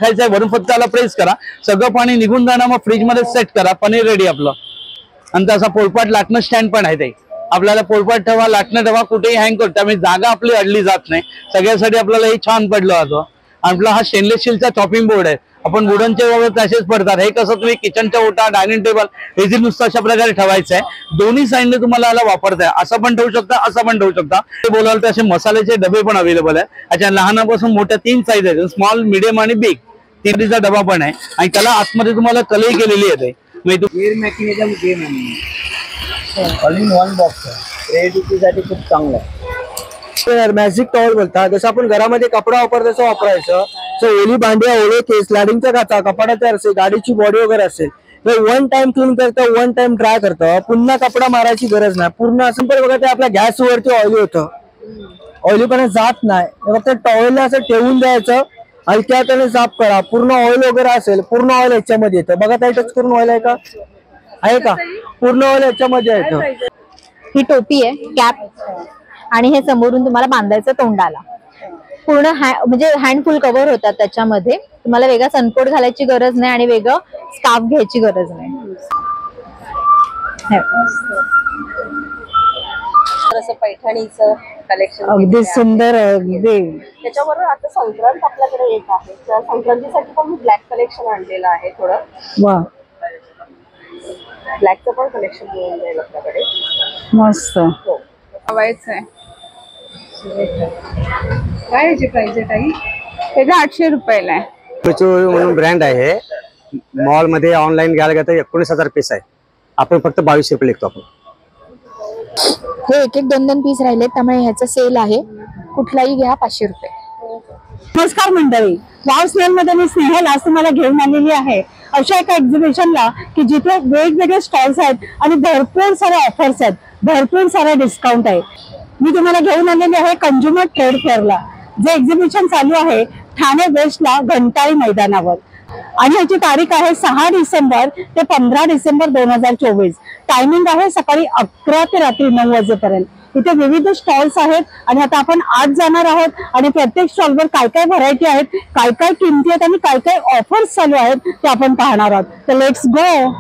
राखायचं आहे, वरून फक्त त्याला प्रेस करा, सगळं पाणी निघून जाणार, मग फ्रीज मध्ये सेट करा, पनीर रेडी आपलं। आणि तसा पोळपाट लाटणं स्टँड पण आहे ते, आपल्याला पोळपाट ठेवा, लाटणं ठेवा, कुठेही हँग करतो, त्यामुळे जागा आपली अडली जात नाही, सगळ्यासाठी आपल्याला हे छान पडलं होतं। आपला हा स्टेनलेस स्टीलचा चॉपिंग बोर्ड आहे, आपण वुडनचे वगैरे तसेच पडतात, हे कसं तुम्ही किचनच्या ओटा, डायनिंग टेबल हे नुसतं अशा प्रकारे ठेवायचं आहे, दोन्ही साईडने तुम्हाला याला वापरताय, असं पण ठेवू शकता, असं पण ठेवू शकता। ते बोलाल तर असे मसाल्याचे डबे पण अवेलेबल आहे, अच्छा लहानापासून मोठ्या 3 साईज आहेत, स्मॉल, मिडियम आणि बिग, 3Dचा डबा पण आहे, आणि त्याला आतमध्ये तुम्हाला कलई केलेली आहे, एअर मेकॅनिझम गेम आहे, ऑल इन वन बॉक्स आहे, क्रिएटिव्हिटीसाठी खूप चांगलं आहे। मॅजिक टॉवेल बोलतात, जसं आपण घरामध्ये कपडा वापरतो तसं वापरायचं, सो ओली भांडी, ओले केस, लाडिंगच्या काचा, कपाडाचे असेल, गाडीची बॉडी वगैरे असेल, वन टाइम क्लीन करतं, वन टाइम ड्राय करतं, पुन्हा कपडा मारायची गरज नाही, पूर्ण असं पण बघा ते आपल्या गॅसवरती ऑइली होतं, ऑइलीपणा जात नाही, फक्त टॉवेलला असं ठेवून द्यायचं, हलक्या हाताने साफ करा, पूर्ण ऑइल वगैरे असेल, पूर्ण ऑइल याच्यामध्ये येतं, बघा ताई टच करून ऑइल आहे का पूर्ण ऑइल याच्यामध्ये येतं। ही टोपी आहे, कॅप, आणि हे समोरून तुम्हाला बांधायचं तोंडाला, पूर्ण म्हणजे हँडफुल कव्हर होतात त्याच्यामध्ये, तुम्हाला वेगळा सनकोट घालायची गरज नाही आणि वेगळं स्कार्फ घ्यायची गरज नाही। असं पैठणीचं कलेक्शन अगदी सुंदर आहे, अगदी त्याच्याबरोबर आता संक्रांत आपल्याकडे येत आहे, तर संक्रांतीसाठी पण मी ब्लॅक कलेक्शन आणलेलं आहे, थोडं वा ब्लॅकचं पण कलेक्शन मिळून जाईल आपल्याकडे, मस्त हवायचं आहे। काय याची प्राइस आहे ताई? त्याचा 800 रुपयाला आहे। म्हणून ब्रँड आहे, मॉल मध्ये ऑनलाईन घ्यायला गेलं तर 19,000 पीस आहे, आपण फक्त 2200 रुपये लिखतो आपण। हे एक 2 पीस राहिले, त्यामुळे ह्याचं सेल आहे, कुठलाही घ्या 500 रुपये। नमस्कार मंडळी, वाव स्नेल मध्ये मी स्नेहल आज तुम्हाला घेऊन आलेली आहे अशा एका एक्झिबिशनला की जिथे वेगवेगळे स्टॉल्स आहेत आणि भरपूर सारे ऑफर्स आहेत, भरपूर सारे डिस्काउंट आहे। मी तुम्हाला घेऊन आलेले आहे कंझ्युमर ट्रेड फेअरला, जे एक्झिबिशन चालू आहे ठाणे वेस्टला घंटाळी मैदानावर, आणि याची तारीख आहे 6 डिसेंबर ते 15 डिसेंबर 2024। टायमिंग आहे सकाळी 11 ते रात्री 9 वाजेपर्यंत। इथे विविध स्टॉल्स आहेत आणि आता आपण आज जाणार आहोत आणि प्रत्येक स्टॉलवर काय काय व्हरायटी आहेत, काय काय किमती आहेत आणि काय काय ऑफर्स चालू आहेत ते आपण पाहणार आहोत, तर let's go.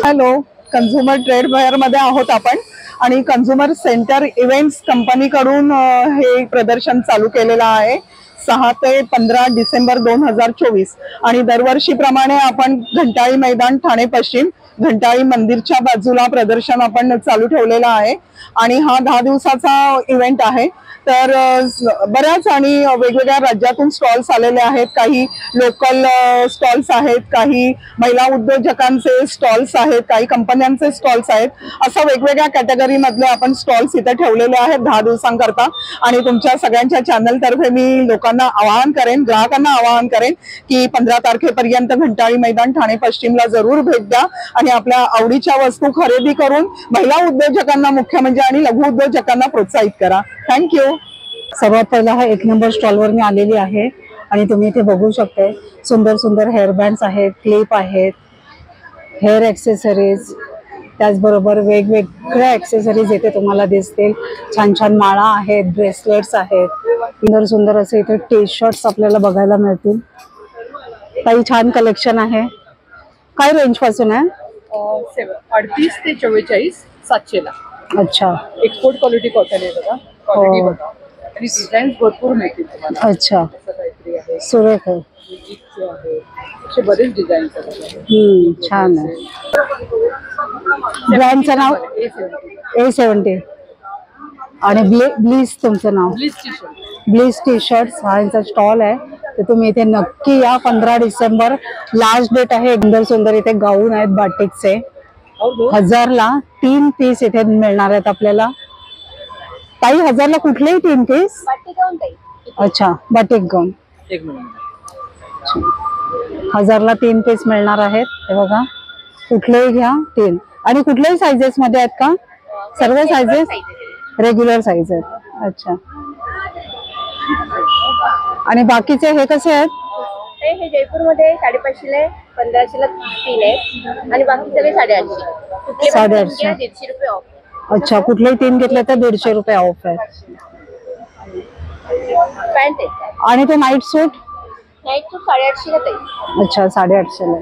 Hello, consumer trade fair मध्ये आहोत आपण, आणि कंझ्युमर सेंटर इव्हेंट्स कंपनी कडून हे प्रदर्शन चालू केलेलं आहे 6 ते 15 डिसेंबर 2024, आणि दरवर्षीप्रमाणे आपण घंटाळी मैदान ठाणे पश्चिम घंटाळी मंदिरच्या बाजूला प्रदर्शन आपण चालू ठेवलेलं आहे, आणि हा 10 दिवसाचा इव्हेंट आहे। तर बऱ्याच आणि वेगवेगळ्या राज्यातून स्टॉल्स आलेले आहेत, काही लोकल स्टॉल्स आहेत, काही महिला उद्योजकांचे स्टॉल्स आहेत, काही कंपन्यांचे स्टॉल्स आहेत, अशा वेगवेगळ्या कॅटेगरी मधले आपण स्टॉल्स इथे ठेवलेले आहेत 10 दिवसांकरता। आणि तुमच्या सगळ्यांच्या चॅनल तर्फे मी लोकांना आवाहन करेन, ग्राहकांना आवाहन करेन की 15 तारखेपर्यंत घंटाळी मैदान ठाणे पश्चिमला जरूर भेट द्या आणि आपल्या आवडीच्या वस्तू खरेदी करून महिला उद्योजकांना मुख्य म्हणजे आणि लघु उद्योजकांना प्रोत्साहित करा। थँक्यू। सर्वात पहिला हा 1 नंबर स्टॉलवर मी आलेली आहे, आणि तुम्ही इथे बघू शकता सुंदर सुंदर हेअर बँड्स आहेत, क्लिप आहेत, हेअर ॲक्सेसरीज, त्याचबरोबर वेगवेगळ्या ॲक्सेसरीज इथे तुम्हाला दिसतील, छान छान माळा आहेत, ब्रेसलेट्स आहेत, सुंदर सुंदर असे इथे टी शर्ट्स आपल्याला बघायला मिळतील। काही छान कलेक्शन आहे, काय रेंज पासून आहे? 38 ते 44 700 ला। अच्छा, एक्सपोर्ट क्वालिटी कॉटन आहे बघा, क्वालिटी बघा, आणि डिझाईन्स भरपूर मिळतील तुम्हाला। अच्छा, असं काहीतरी आहे, सुरेख आहे, असे बरेच डिझाईन्स आहेत। छान आहे। ब्रँडचं नाव A70, आणि ब्लीस तुमचं नाव? ब्लीस टी शर्ट्स हा यांचा स्टॉल आहे, तर तुम्ही इथे नक्की या। 15 डिसेंबर लास्ट डेट आहे। सुंदर सुंदर इथे गाऊन आहेत बाटिकचे, 1000ला 3 पीस इथे मिळणार आहेत आपल्याला। ताई 1000ला कुठलेही 3 पीस? अच्छा, बाटिक गाऊन 1000ला 3 पीस मिळणार आहेत, हे बघा, कुठलेही घ्या 3, आणि कुठल्याही साइजेस मध्ये आहेत का? सर्व साइजेस रेग्युलर साइज आहेत। अच्छा, आणि बाकीचे हे कसे आहेत? हे जयपूरमध्ये 550 ला 1500 ला 3 आहेत, आणि बाकी सगळे 850, 850, 150 रुपये ऑफ। अच्छा, कुठलेही 3 घेतले तर 150 रुपये ऑफ आहे। पॅन्ट आहे. आणि ते नाईट सूट नाईट सूट 850 ला ताई. अच्छा 850 ला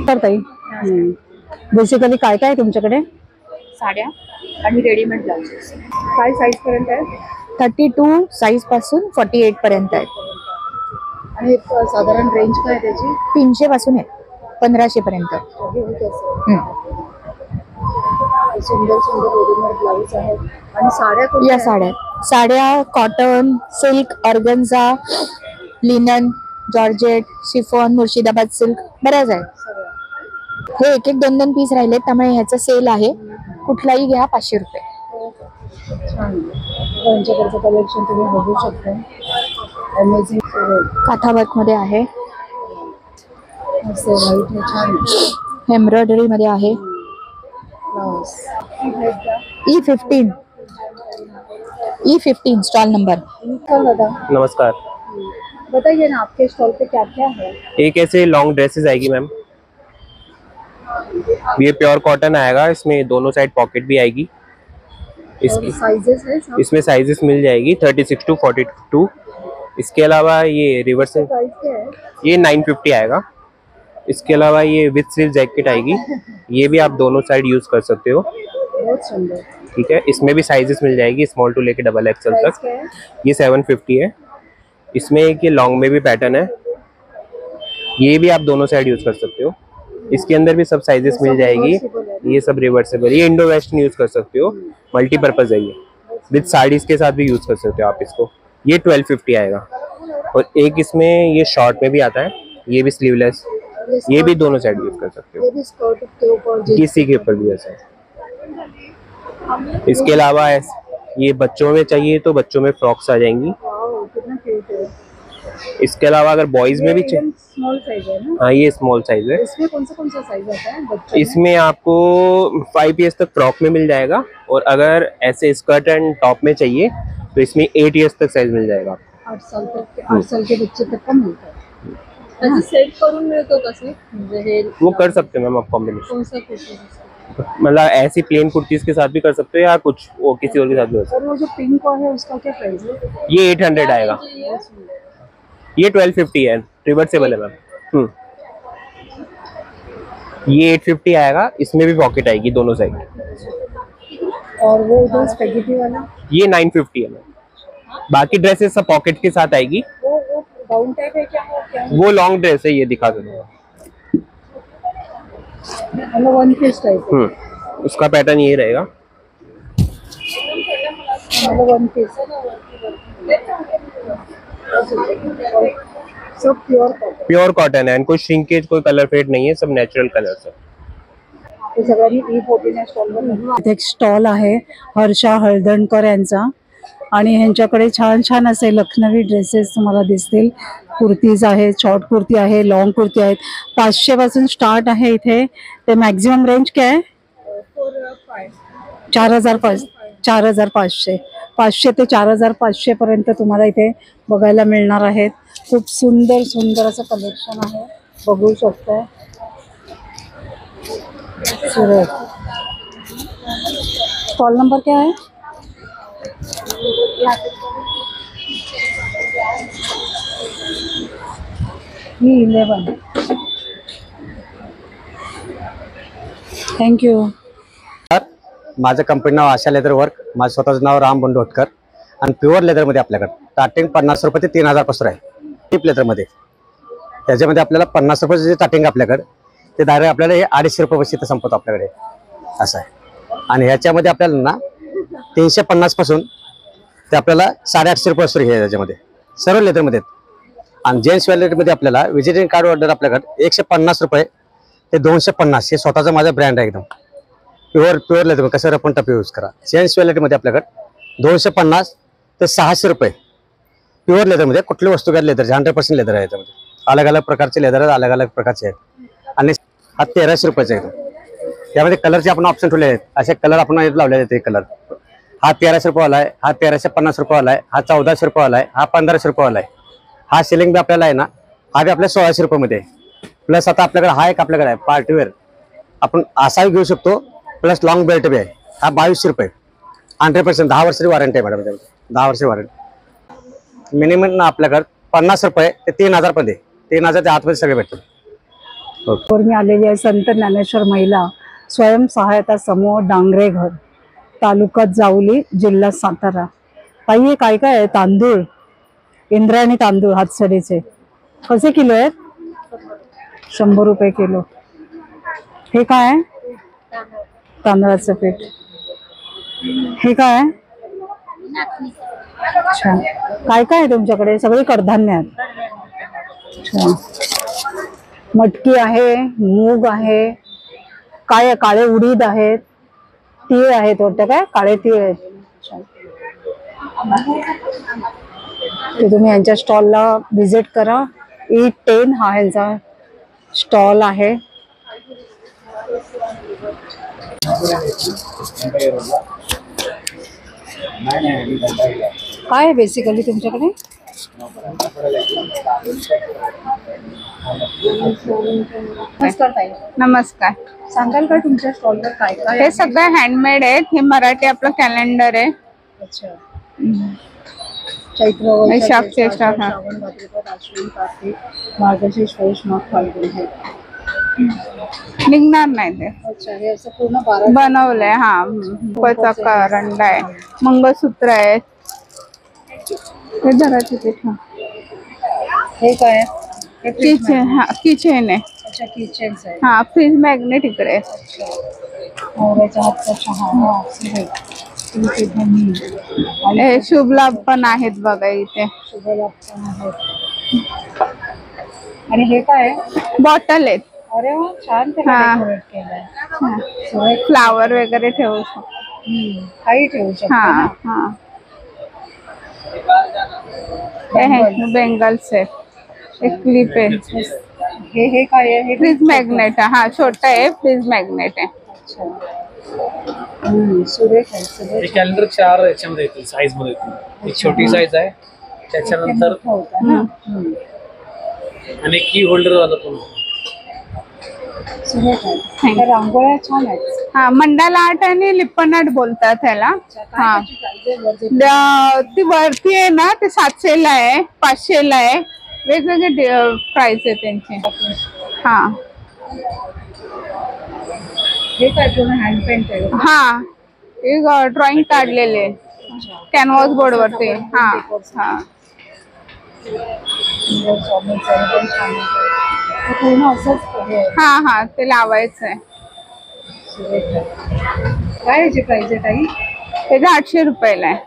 तर ताई बेसिकली काय काय आहे तुमच्याकडे? साड्या आणि रेडीमेड ब्लाउजेस. काय साईज पर्यंत आहे? 32 साईज पासून 48 पर्यंत आहेत. आणि साधारण रेंज काय आहे त्याची? 300 पासून आहे 1500 पर्यंत. सुंदर सुंदर रेडीमेड ब्लाउज आहेत. आणि साड्या या साड्या cotton, silk, organza, linen, georgette, chiffon, Murshidabad silk बऱ्याच आहेत. हे एक एक 2-2 पीस राहिले त्यामुळे ह्याचा सेल आहे. कुठलाही घ्या 500 रुपये. त्यांच्याकडचं कलेक्शन तुम्ही बघू शकता. अमेझिंग. काथा वर्क मध्ये आहे, व्हाईट छान एम्ब्रॉयडरी मध्ये आहे. ब्लाउज. E15 stall number. दादा नमस्कार। बताइए ना आपके स्टॉल पे क्या क्या है? एक ऐसे लॉन्ग ड्रेसेस आएगी मैम, ये प्योर कॉटन आएगा, इसमें दोनों साइड पॉकेट भी आएगी। इसकी साइजेस है सब? इसमें साइजेस मिल जाएगी 36 to 42। इसके अलावा ये रिवर्स प्राइस क्या है? ये 950 आएगा। इसके अलावा ये विथ स्लीव जैकेट आएगी, ये भी आप दोनों साइड यूज कर सकते हो। बहुत सुंदर। ठीक है, इसमें भी साइजेस मिल जाएगी स्मॉल टू लेके डबल एक्सएल प्राइस तक। क्या है? ये 750 है। इसमें एक ये लॉन्ग में भी पैटर्न है, ये भी आप दोनों साइड यूज कर सकते हो। इसके अंदर भी सब साइजेस मिल जाएगी। ये सब रिवर्सेबल, ये इंडो वेस्टर्न यूज कर सकते हो, मल्टीपर्पज है ये, विद साड़ीज के साथ भी यूज कर सकते हो आप इसको। ये 1250 आएगा। और एक इसमें ये शॉर्ट में भी आता है, ये भी स्लीवलेस, ये भी दोनों साइड यूज कर सकते हो, ये भी स्कर्ट के ऊपर किसी के ऊपर भी ऐसा है। इसके अलावा ये बच्चों में चाहिए तो बच्चों में फ्रॉक्स आ जाएंगी। वाओ कितना क्यूट है। इसके अलावा अगर बॉयज में भी चाहिए, स्मॉल साइज है ना? हाँ ये स्मॉल साइज है। इसमें कौन सा साइज आता है बच्चों में? इसमें आपको 5 ईयर्स तक फ्रॉक में मिल जाएगा, और अगर ऐसे स्कर्ट एंड टॉप में चाहिए तो इसमें 8 ईयर्स तक साइज मिल जाएगा। 8 साल के बच्चे तक का मिलता है। त्याचे सेट करून मिळतो कसे? म्हणजे हे वो कर सकते हैं मैम आप कॉम्बिनेशन, कौन सा कुर्ती? मतलब ऐसी प्लेन कुर्तीज के साथ भी कर सकते हो, या कुछ वो किसी और के साथ भी हो सकते और वो जो पिंक है उसका क्या प्राइस है? हो। ये 800 आएगा। ये 1250 है, रिवर्सेबल है मैम। ये 850 आएगा, इसमें भी पॉकेट आएगी दोनों साइड। और वो उधर स्पेगेटी वाला ये 950 है मैम। बाकी ड्रेसेस सब पॉकेट के साथ आएगी। वो गाउन टाइप है क्या? वो क्या वो लॉन्ग ड्रेस है, ये दिखा दूंगा। मतलब वन पीस टाइप है? उसका पैटर्न ये रहेगा। मतलब वन पीस सब प्योर कॉटन है, एंड कोई श्रिंकेज, कोई कलर फेड नहीं है, सब नेचुरल कलर्स है। सगळ्यांनी E14 स्टॉल इथे एक स्टॉल आहे हर्षा हळदणकर यांचा, आणि ह्यांच्याकडे छान छान असे लखनवी ड्रेसेस तुम्हाला दिसतील. कुर्तीज आहेत, शॉर्ट कुर्ती आहे, लॉन्ग कुर्ती आहेत. 500 पासून स्टार्ट आहे इथे. ते मॅक्झिमम रेंज काय आहे? 4,500 500 ते 4,500 पर्यंत तुम्हाला इथे बघायला मिळणार आहेत. खूप सुंदर सुंदर असं कलेक्शन आहे, बघू शकताय. सुरेख. स्टॉल नंबर क्या है? E11. थँक्यू. माझं कंपनी नाव आशा लेदर वर्क, माझं स्वतःचं नाव राम बंडोटकर, आणि प्युअर लेदरमध्ये आपल्याकडे स्टार्टिंग 50 रुपये ते 3,000 पासून आहे. टिप लेदरमध्ये त्याच्यामध्ये आपल्याला 50 रुपये जे स्टार्टिंग आपल्याकडे, ते डायरेक्ट आपल्याला हे 250 रुपये इथं संपतो आपल्याकडे, असं आहे. आणि ह्याच्यामध्ये आपल्याला ना 350 पासून ते आपल्याला 850 रुपये असतो हे त्याच्यामध्ये सर्व लेदरमध्ये. आणि जेंट्स वेअरमध्ये आपल्याला व्हिजिटिंग कार्ड ऑर्डर आपल्याकडे 150 रुपये ते 250, हे स्वतःचा माझा ब्रँड आहे एकदम. प्युअर लेदर कसं आपण टप यूज करा. जेंट्स वेअरमध्ये आपल्याकडे 250 ते 600 रुपये प्युअर लेदरमध्ये. कुठली वस्तू घ्या लेदर 100% लेदर आहे याच्यामध्ये. अलग अलग प्रकारचे लेदर आहेत, अलग अलग प्रकारचे आहेत. आणि हा 1300 रुपयाचा आहे. त्यामध्ये कलरचे आपण ऑप्शन ठेवले आहेत, असे कलर आपण लावले आहेत. कलर हा 1300 रुपयेवाला आहे, हा 1350 रुपयेवाला आहे, हा 1400 रुपयेवाला आहे, हा 1500 रुपयेवाला आहे. हा सिलिंग बी आपल्याला आहे ना, हा बी आपल्या 1600 रुपयामध्ये आहे. प्लस आता आपल्याकडे हा एक आपल्याकडे आहे पार्टीवेअर, आपण असाही घेऊ शकतो. प्लस लॉंग बेल्ट बी आहे, हा 2200 रुपये. 100% 10 वर्षाची वॉरंटी आहे मॅडम त्यामध्ये. 10 वर्षाची वॉरंटी. मिनिमम ना आपल्याकडे 50 रुपये ते 3000 मध्ये 3000च्या आतमध्ये सगळे भेटतील. वर मी आलेली आहे संत ज्ञानेश्वर महिला स्वयंसहायता समूह डांगरे घर, तालुका जावली, जिल्हा सातारा. ताई हे काय काय आहे? तांदूळ, इंद्रायणी तांदूळ हातसडीचे कसे किलो आहेत? 100 रुपये किलो. हे काय आहे? तांदळाचं पीठ. हे काय आहे? अच्छा, काय काय आहे तुमच्याकडे? सगळे कडधान्य आहेत. अच्छा, मटकी आहे, मूग आहे, काय आहे? काळे उडीद आहेत, तीळ आहेत वाटतं, काय काळे तीळ आहेत. ते तुम्ही यांच्या स्टॉलला व्हिजिट करा. E10 हा यांचा स्टॉल आहे. काय आहे बेसिकली तुमच्याकडे? नमस्कार. सांगाल का तुमच्या स्टॉलवर काय काय? हे सगळं हँडमेड आहेत. हे मराठी आपलं कॅलेंडर आहे. अच्छा, चैत्र मार्गशीर्ष माघ फाल्गुन हे. निघणार नाही ते. अच्छा, हे असं पूर्ण 12 बनवलंय. हा, कुंकवाचा करंडा आहे, मंगळसूत्र आहे. हे धराचे पीठ. हे काय आहे? किचन. हा, किचन आहे. अच्छा, किचन्स आहे. हा, फ्रीज मॅग्नेट इकडे. नवऱ्याच्या हातचा चहा. हे शुभ लाभ पण आहेत बघा इथे. शुभ लाभ पण आहेत. आणि हे काय आहे? बॉटल आहेत. अरे वा, छान त्याला डेकोरेट केलंय. फ्लावर वगैरे ठेवू शकतो. काही ठेवू शकतो. हा हा. हे बेंगल्स आहेत. एक क्लिप आहे. हे काय आहे? हे फ्रीज मॅग्नेट. हा, छोटा आहे, फ्रीज मॅग्नेट आहे. सुरेख आहे. सुरेख. कॅलेंडर 4 याच्यामध्ये येतील, साईज मध्ये येतील. एक छोटी साईज आहे, त्याच्यानंतर आणि की होल्डर वाला पण. सुरेख आहे. रांगोळ्या छान आहेत. हा, मंडाला आर्ट आणि लिप्पन आर्ट बोलतात त्याला. हा, ती वरती आहे ना, ते 700 ला आहे, 500 ला आहे. वेगवेगळे प्राइस आहे त्यांचे. हा, हे काय पूर्ण हँड पेंट आहे? हा, एक ड्रॉइंग काढलेले कॅनव्हास बोर्ड वरती. हा हा. पूर्ण असंच. हा हा, ते लावायचं आहे. काय याची प्राइस आहे ताई? त्याचे 800 रुपयाला आहे.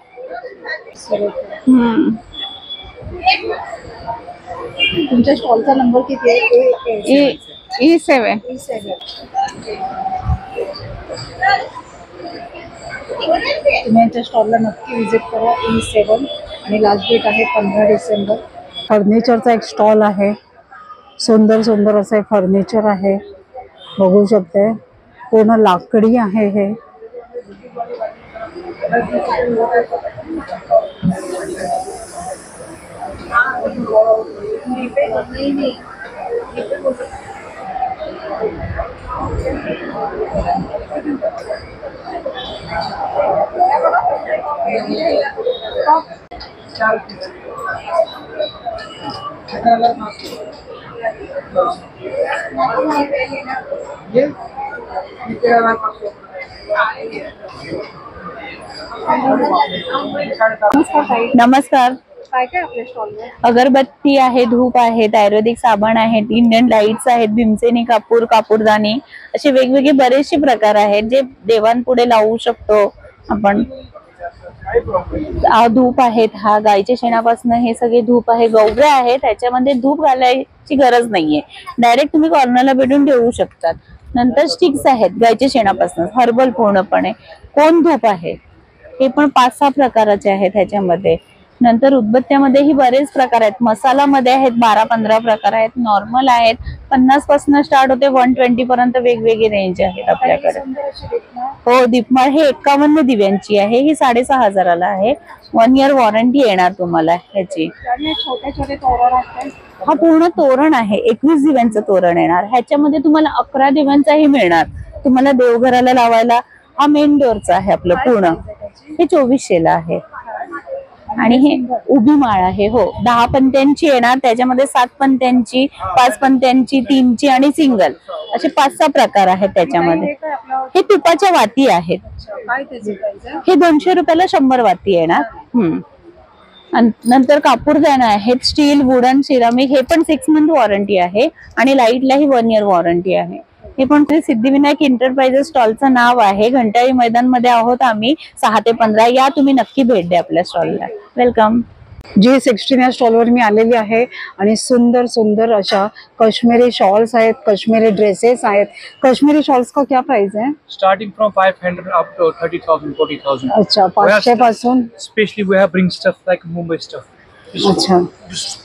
तुमच्या स्टॉलचा नंबर किती आहे? E7. तुम्ही यांच्या स्टॉलला नक्की व्हिजिट करा. E7 आणि लास्ट डेट आहे 15 डिसेंबर. फर्निचरचा एक स्टॉल आहे. सुंदर सुंदर असं फर्निचर आहे, बघू शकते. पूर्ण लाकडी आहे हे. नमस्कार. काय काय आपल्या स्टॉलवर? अगरबत्ती आहे, धूप आहेत, आयुर्वेदिक साबण आहेत, इंडियन लाईट्स आहेत, भीमसेनी कापूर, कापूरदानी, असे वेगवेगळे बरेचसे प्रकार आहेत जे देवांपुढे लावू शकतो आपण. धूप आहेत, हा गायच्या शेणापासून हे सगळे धूप आहे. गवऱ्या आहेत, त्याच्यामध्ये धूप घालायची गरज नाहीये, डायरेक्ट तुम्ही कॉर्नरला भेटून ठेवू शकतात. नंतर स्टिक्स आहेत गायच्या शेणापासून, हर्बल पूर्णपणे. कोण धूप आहे, हे पण 5-6 प्रकाराचे आहेत ह्याच्यामध्ये. नंतर उदबत्त्यामध्येही बरेच प्रकार आहेत. मसालामध्ये आहेत 12-15 प्रकार आहेत. नॉर्मल आहेत, 50 पासून स्टार्ट होते 120 पर्यंत वेगवेगळे रेंज आहेत आपल्याकडे. हो, दीपमाळ हे 51 दिव्यांची आहे. ही 6500 ला आहे. 1 इयर वॉरंटी येणार तुम्हाला ह्याची. छोटे छोटे तोरण आहेत. हा पूर्ण तोरण आहे, 21 दिव्यांचं तोरण येणार. ह्याच्यामध्ये तुम्हाला 11 दिव्यांचाही मिळणार. तुम्हाला देवघराला लावायला. हा मेन डोअरचा आहे आपलं पूर्ण. हे 2400 ला आहे. आणि हे उभी माळ आहे. हो, 10 पणत्यांची येणार, त्याच्यामध्ये 7 पणत्यांची, 5 पणत्यांची, 3 ची आणि सिंगल असे 5-6 प्रकार आहेत त्याच्यामध्ये. हे तुपाच्या वाती आहेत. हे 200 रुपयाला 100 वाती येणार. नंतर कापूरदाना आहेत, स्टील, वुडन, सिरामिक. हे पण 6 मंथ वॉरंटी आहे आणि लाईटलाही 1 इयर वॉरंटी आहे. हे पण सिद्धिविनायक एंटरप्राइजेस स्टॉलचं नाव आहे. घंटाळी मैदान मध्ये आहोत आम्ही 6 ते 15. या तुम्ही नक्की भेट द्या आपल्या स्टॉलला. वेलकम. G16 या स्टॉलवर मी आलेली आहे आणि सुंदर सुंदर अशा काश्मीरी शॉल्स आहेत, काश्मीरी ड्रेसेस आहेत. काश्मीरी शॉल्स का क्या प्राइस है? Starting from 500 up to 30,000, 40,000. अच्छा, 500 पासून. Especially we have bring stuff like Mumbai stuff. अच्छा,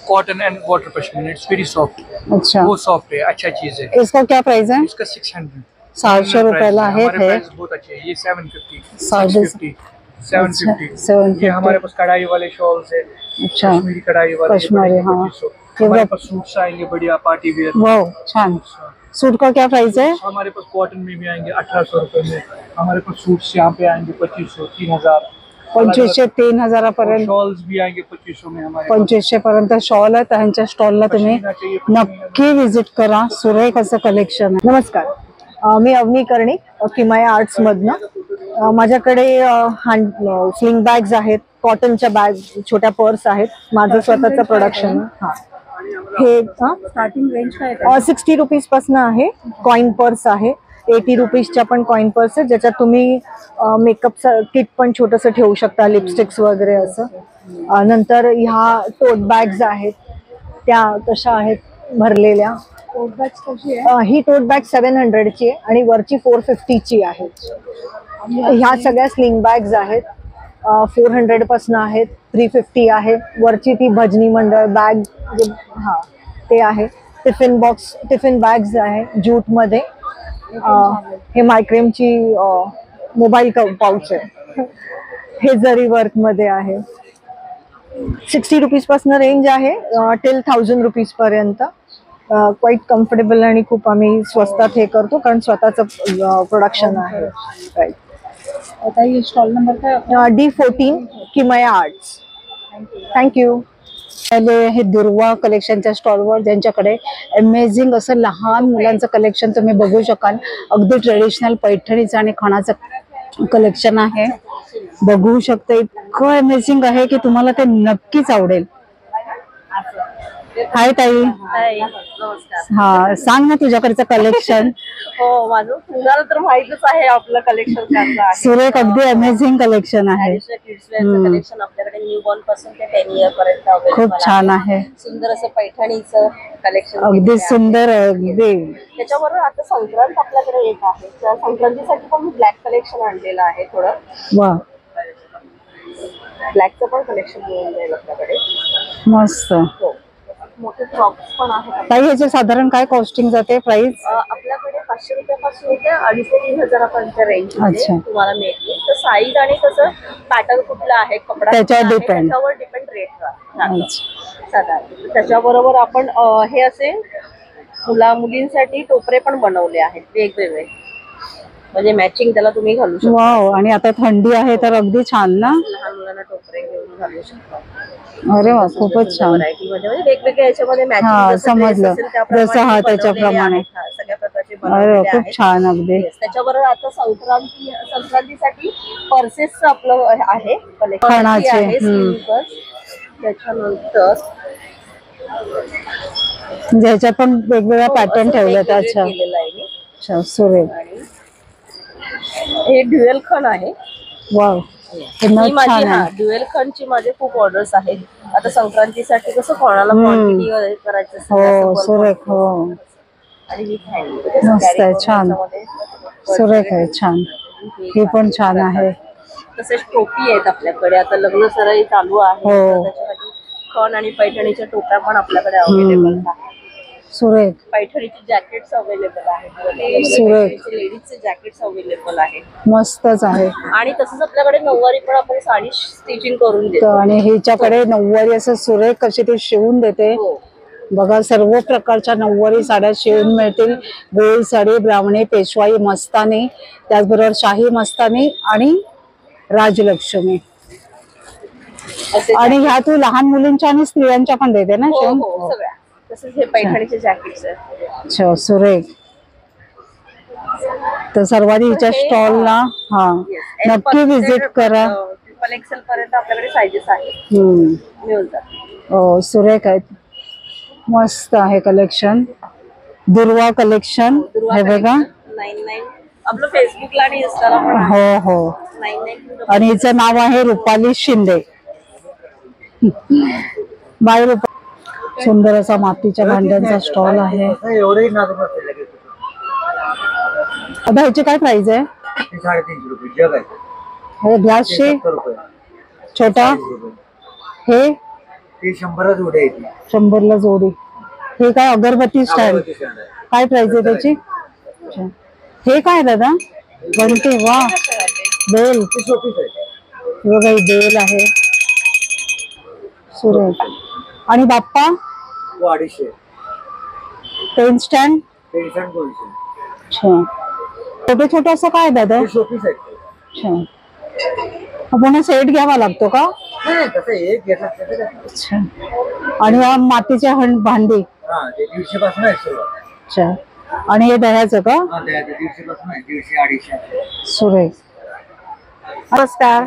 Cotton and water pashmina. It's very soft. अच्छा, बहुत soft है, अच्छा चीज है. इसका क्या प्राइस है? इसका 600. 600 रुपयाला आहे. हमारे प्राइस बहुत अच्छे हैं. ये 750, 750, 750. ये हमारे पास कढ़ाई वाले शॉल्स है. अच्छा, कश्मीरी कढ़ाई वाले. कश्मीरी, हाँ. हमारे पास सूट्स आएंगे बढ़िया पार्टी वेयर. वाह, छान. सूट का क्या प्राइस है? हमारे पास कॉटन में भी आएंगे 1800 रुपए में. हमारे पास सूट्स यहाँ पे आएंगे 2500, 3000. 2500 3000 पर्यंत. शॉल्स भी आएंगे 2500 में. हमारे 2500 पर्यंत शॉल आहे. त्यांच्या स्टॉलला तुम्ही नक्की विजिट करा. सुरेख असं कलेक्शन आहे. नमस्कार, मी अवनी कर्णिक, किमया आर्ट्स मधनं. माझ्याकडे स्लिंग बॅग्स आहेत, कॉटनच्या बॅग, छोट्या पर्स आहेत. माझं स्वतःचं प्रोडक्शन. हे स्टार्टिंग रेंज काय? 60 रुपीज पासून आहे. कॉइन पर्स आहे. 80 रुपीजच्या पण कॉइन पर्स आहे, ज्याच्यात तुम्ही मेकअप किट पण छोटंसं ठेवू शकता, लिपस्टिक्स वगैरे असं. नंतर ह्या टोट बॅग्स आहेत, त्या तशा आहेत भरलेल्या. ही टोट बॅग 700 ची आहे आणि वरची 450 ची आहे. ह्या सगळ्या स्लिंग बॅग्स आहेत. 400 पासून आहेत, 350 आहे. वरची ती भजनी मंडळ बॅग, हा ते आहे. टिफिन बॉक्स, टिफिन बॅग्स आहे ज्यूट मध्ये. हे मायक्रेमची मोबाईल पाऊच आहे. हे जरी वर्क मध्ये आहे. 60 रुपीज पासून रेंज आहे टिल 1000 रुपीज पर्यंत. क्वाईट कम्फर्टेबल आणि खूप आम्ही स्वस्तात हे करतो कारण स्वतःचं प्रोडक्शन आहे. राईट. आता ये स्टॉल नंबर काय? D14 किमया आर्ट्स. थँक्यू. हे दुर्वा कलेक्शनच्या स्टॉलवर ज्यांच्याकडे अमेझिंग असं लहान मुलांचं कलेक्शन तुम्ही बघू शकाल. अगदी ट्रेडिशनल पैठणीचं आणि खणाचं कलेक्शन आहे. बघू शकता, इतकं अमेझिंग आहे की तुम्हाला ते नक्कीच आवडेल. हाय ताई. हा, सांग ना तुझ्याकडचं कलेक्शन. हो, माझं तुम्हाला तर माहितच आहे आपलं कलेक्शन कसं आहे. सुरेख, अगदी अमेझिंग कलेक्शन आहे. कलेक्शन आपल्याकडे न्यूबॉर्न पासून ते 10 इयर पर्यंत खूप छान आहे. सुंदर असं पैठणीचं कलेक्शन, अगदी सुंदर. अगदी त्याच्याबरोबर आता संक्रांत आपल्याकडे येत आहे. त्या संक्रांतीसाठी पण ब्लॅक कलेक्शन आणलेलं आहे. थोडं वा, ब्लॅकचं पण कलेक्शन मिळून जाईल आपल्याकडे. मस्त. हो, मोठे फ्रॉक्स पण आहेत. ताई, याचे साधारण काय कॉस्टिंग जाते प्राइस? आपल्याकडे 500 रुपयापासून ते 2500 ते 3000 पर्यंत रेंज तुम्हाला मिळते. तर साईज आणि कसं पॅटर्न कुठला आहे, कपडा त्याच्यावर डिपेंड रेट राहतात. त्याच्याबरोबर आपण हे असे मुलींसाठी टोपरे पण बनवले आहेत वेगवेगळे, म्हणजे मॅचिंग त्याला तुम्ही घालू शकता. वाव, आणि आता थंडी आहे तर अगदी छान ना. लहान मुलांना टोपरे घेऊन घालू शकता. अरे वा, खूपच छान. म्हणजे वेगवेगळ्या याच्यामध्ये मॅचिंग, समजलं, जसं हा त्याच्याप्रमाणे. सगळ्या प्रकारचे अरे खूप छान. अगदी. त्याच्याबरोबर आता संक्रांतीसाठी पर्सेसचं आपलं आहे खणाचे. त्याच्यानंतर ज्याच्यात पण वेगवेगळ्या पॅटर्न ठेवलेत. अच्छा, सुरेख. हे ड्युएल खण आहे. वाव, ड्युएल खणची माझे खूप ऑर्डर्स आहेत. आता संक्रांतीसाठी कसं कोणाला क्वांटिटी करायचं. हो, सुरेख. हो, आणि मस्त आहे, छान. सुरेख आहे, छान. ही पण छान आहे. तसेच टोपी आहेत आपल्याकडे. आता लग्न सराई चालू आहे, त्याच्यासाठी खण आणि पैठणीच्या टोप्या पण आपल्याकडे अवेलेबल आहेत. सुरेख. पैठणीचे जॅकेट्स अवेलेबल आहेत. सुरेख. लेडीजचे जॅकेट्स अवेलेबल आहेत. मस्तच आहे. आणि तसंच आपल्याकडे नऊवारी पण आपण साडी स्टिचिंग करून देतो. आणि हिच्याकडे नऊवारी असं सुरेख कशी ती शिवून देते. बघा, सर्व प्रकारच्या नऊवारी साड्या शिवून मिळतील. गोल साडी, ब्राह्मणी, पेशवाई, मस्तानी, त्याचबरोबर शाही मस्तानी आणि राजलक्ष्मी. असे आणि ह्या तू लहान मुलींच्या आणि स्त्रियांच्या पण देते ना हो शिवून? हो सगळ्या. तसंच हे पैठणीचे जॅकेट्स आहेत. अच्छा सुरेख. तर सर्वांनी हिच्या स्टॉलला नक्की व्हिजिट करा. ट्रिपल एक्सेल पर्यंत आपल्याकडे साईजेस आहेत, मिळून जातात. हो सुरेख आहेत, मस्त आहे कलेक्शन. दुर्वा कलेक्शन हे बघा. 99 आपलं फेसबुकला आणि इंस्टाला पण आहे. हो हो. 99 आणि हिचं नाव आहे रुपाली शिंदे. बाय रुपा. सुंदर असा मातीच्या भांड्यांचा स्टॉल आहे. आता ह्याची काय प्राइस आहे? 350 रुपये जग आहे. हे ग्लासची 70 रुपये. छोटा हे ते 100 जोडी आहे ती. 100 ला जोडी. हे काय अगरबत्ती स्टँड, काय प्राइस आहे त्याची? अच्छा. हे काय दादा? घंटे. वा बेल. हे बघा ही बेल आहे सुरेख. आणि बाप्पा 250. Pen stand. पेन्शन 200. अच्छा. छोटे छोटे असं काय दादा? शोपीस आहे. अच्छा. पुन्हा सेट घ्यावा लागतो का? नाही तसं एक घेतलं त्याचं. अच्छा. आणि ह्या मातीच्या भांडी हा ते 150 पासून आहे सुरुवात. अच्छा. आणि हे दह्याचं का? हा ते 150 पासून आहे. 150-250. सुरेख. नमस्कार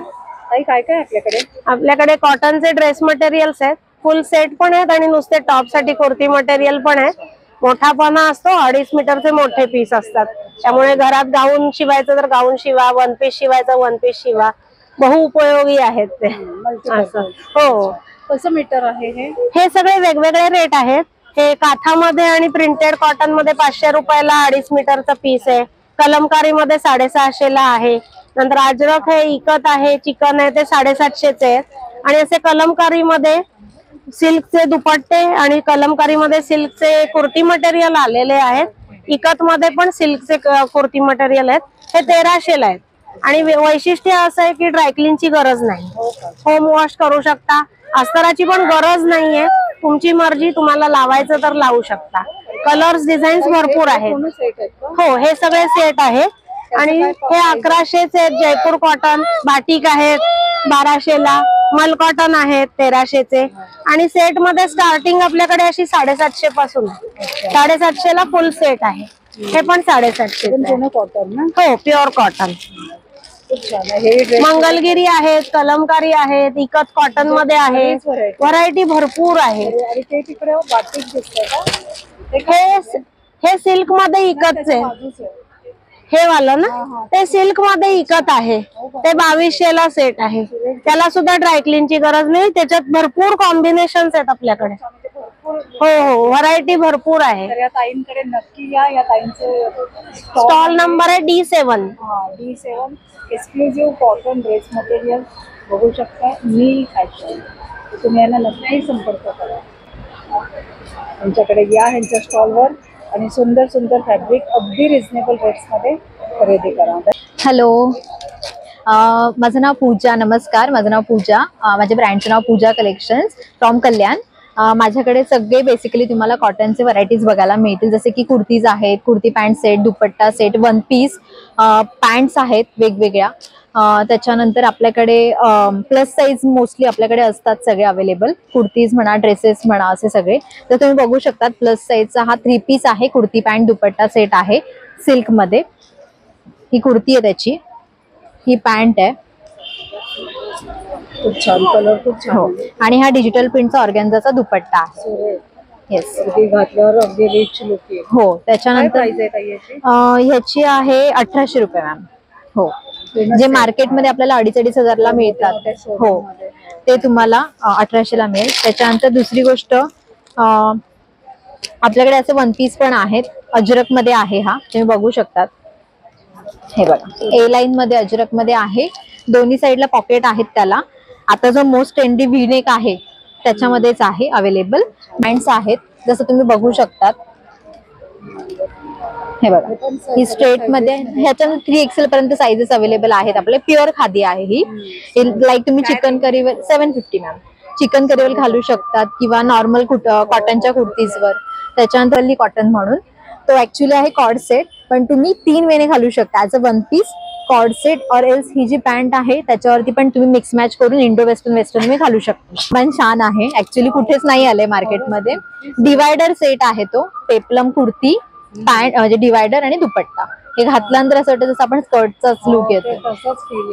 ताई, काय काय आपल्याकडे? आपल्याकडे कॉटनचे ड्रेस मटेरियल्स आहेत, फुल सेट पण आहेत आणि नुसते टॉप साठी कुर्ती मटेरियल पण आहे. मोठा पणा असतो, 2.5 मीटरचे मोठे पीस असतात. त्यामुळे घरात गाऊन शिवायचं तर गाऊन शिवा, वन पीस शिवायचं वन पीस शिवा, बहुउपयोगी आहेत ते. असं. हो. कसं मीटर आहे हे? हे सगळे वेगवेगळे रेट आहेत. हे काठामध्ये आणि प्रिंटेड कॉटन मध्ये 500 रुपयाला 2.5 मीटरचा पीस आहे. कलमकारी मध्ये 650 ला आहे. नंतर अजरक हे इकत आहे, चिकन आहे ते 750 आहेत. आणि असे कलमकारी मध्ये सिल्कचे दुपट्टे आणि कलमकारी मध्ये सिल्कचे कुर्ती मटेरियल आलेले आहेत. इकत मध्ये पण सिल्कचे कुर्ती मटेरियल आहेत. हे 1300 ला आहेत. आणि वैशिष्ट्य असं आहे की ड्रायक्लीनची गरज नाही, होम वॉश करू शकता. अस्तराची पण गरज नाहीये, तुमची मर्जी, तुम्हाला लावायचं तर लावू शकता. कलर्स डिझाईन्स भरपूर आहेत. हो हे सगळे सेट आहे. आणि हे 1100चे आहेत. जयपूर कॉटन बाटिक आहेत 1200 ला, मल कॉटन आहेत 1300चे. आणि सेट मध्ये स्टार्टिंग आपल्याकडे अशी 750 पासून आहे. 750 ला फुल सेट आहे. हे पण 750 कॉटन ना? हो प्युअर कॉटन. मंगलगिरी आहेत, कलमकारी आहेत, इकत कॉटन मध्ये आहे. व्हरायटी भरपूर आहे. आणि ते तिकडे बाटिक दिसतंय का? हे सिल्क मध्ये इकतचे, हे वाला ना ते सिल्क मध्ये इकत आहे. ते 2200 ला सेट आहे. त्याला सुद्धा ड्रायक्लीनची गरज नाही. त्याच्यात भरपूर कॉम्बिनेशन आहेत आपल्याकडे. हो हो व्हरायटी भरपूर आहे. या ताईंकडे नक्की या. या ताईंचे स्टॉल नंबर आहे D7. D7 exclusive cotton dress material बघू शकता. मी फॅशन, तुम्ही यांना नक्की संपर्क करा. आमच्याकडे या ह्यांच्या स्टॉलवर आणि सुंदर सुंदर फॅब्रिक अगदी रिझनेबल रेट्समध्ये खरेदी करा. हॅलो, माझं नाव पूजा. नमस्कार, माझं नाव पूजा. माझ्या ब्रँडचं नाव पूजा कलेक्शन्स फ्रॉम कल्याण. माझ्याकडे सगळे बेसिकली तुम्हाला कॉटनचे व्हरायटीज बघायला मिळतील, जसे की कुर्तीज आहेत, कुर्ती पॅन्ट सेट, दुपट्टा सेट, वन पीस पॅन्ट्स आहेत वेगवेगळ्या. त्याच्यानंतर आपल्याकडे प्लस साईज मोस्टली आपल्याकडे असतात सगळे अवेलेबल. कुर्तीज म्हणा, ड्रेसेस म्हणा, असे सगळे. तर तुम्ही बघू शकतात प्लस साईजचा हा 3 पीस आहे. कुर्ती पॅन्ट दुपट्टा सेट आहे सिल्कमध्ये. ही कुर्ती आहे त्याची, ही पॅन्ट आहे. खूप छान कलर, खूप छान. हो. आणि हा डिजिटल प्रिंटचा ऑर्गॅन्झाचा दुपट्टा आहे. येस, घातल्यावर अगदी रिच लुक आहे. हो. त्याच्यानंतर ह्याची आहे 1800 रुपये मॅम. हो, जे मार्केटमध्ये आपल्याला 2,500-2,500 ला मिळतात, हो ते तुम्हाला 1800 ला मिळेल. त्याच्यानंतर दुसरी गोष्ट, आपल्याकडे असे वन पीस पण आहेत. अजरक मध्ये आहे हा, तुम्ही बघू शकतात. हे बघा, ए लाईन मध्ये अजरक मध्ये आहे. दोन्ही साईडला पॉकेट आहेत त्याला. आता जो मोस्ट ट्रेंडी व्ही नेक आहे त्याच्यामध्येच आहे अवेलेबल. पॅन्ट्स आहेत जसं तुम्ही बघू शकतात. हे बघा, ही स्ट्रेट मध्ये, ह्याच्यात 3XL पर्यंत साइजेस अवेलेबल आहेत आपले. प्युअर खादी आहे ही. लाईक तुम्ही चिकन करीवर 750 मॅम, चिकन करीवर घालू शकतात किंवा नॉर्मल कॉटनच्या कुर्तीजवर. त्याच्यानंतर कॉटन म्हणून तो ऍक्च्युली आहे कॉर्ड सेट, पण तुम्ही 3 वेने घालू शकता as a one piece coord set और एल्स ही जी पॅन्ट आहे त्याच्यावरती पण तुम्ही मिक्स मॅच करून इंडो वेस्टर्न तुम्ही घालू शकता. पण छान आहे, ऍक्च्युली कुठेच नाही आले मार्केटमध्ये. डिवायडर सेट आहे तो, पेप्लम कुर्ती, पॅन्ट म्हणजे डिवायडर आणि दुपट्टा. हे घातल्यानंतर असं वाटतं जसं आपण स्कर्टचाच लुक येतो.